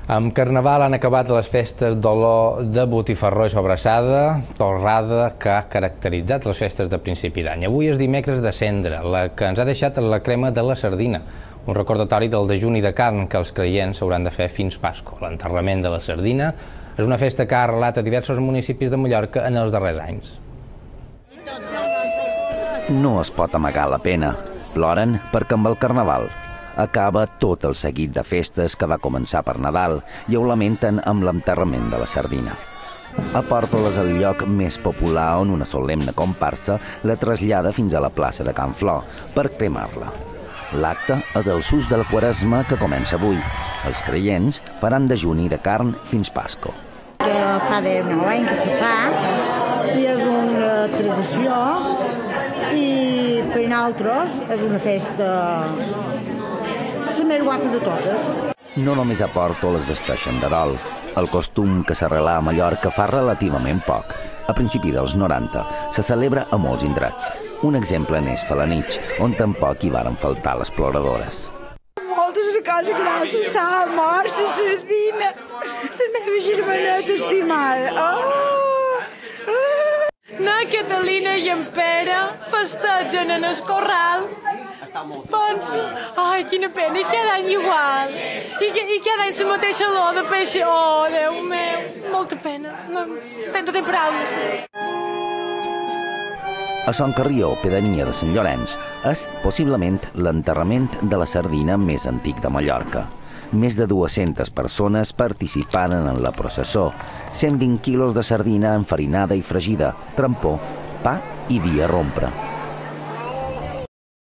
Amb Carnaval han acabat les festes d'olor de botifarró i sobrassada, torrada que ha caracteritzat les festes de principi d'any. Avui és dimecres de Cendra, la que ens ha deixat la crema de la sardina, un recordatori del dejuni de carn que els creients hauran de fer fins Pasqua. L'enterrament de la sardina és una festa que ha arrelat a diversos municipis de Mallorca en els darrers anys. No es pot amagar la pena. Ploren perquè amb el Carnaval acaba tot el seguit de festes que va començar per Nadal i ho lamenten amb l'enterrament de la sardina. A Pòrtoles, el lloc més popular on una solemne comparsa la trasllada fins a la plaça de Can Flor per cremar-la. L'acte és el sus de la Quaresma que comença avui. Els creients faran dejuni de carn fins Pasqua. Fa 9 anys que se fa i és una tradició i per nosaltres és una festa la més guapa de totes. No només a Pòrtoles vesteixen de dol. El costum que s'arrelà a Mallorca fa relativament poc. A principi dels 90 se celebra a molts indrets. Un exemple n'és Felanitx, on tampoc hi varen faltar les ploradores. Moltes una cosa gràcies, s'ha mort, la sardina, la meva germaneta estimada. Na Catalina i en Pere festegen en el corral. Penso, ai, quina pena, i cada any igual. I cada any la mateixa olor de peix. Oh, Déu meu, molta pena. No tenc paraules. A Son Carrió, pedania de Sant Llorenç, és possiblement l'enterrament de la sardina més antic de Mallorca. Més de 200 persones participaren en la processó, 120 quilos de sardina enfarinada i fregida, trampó, pa i vi a rompre.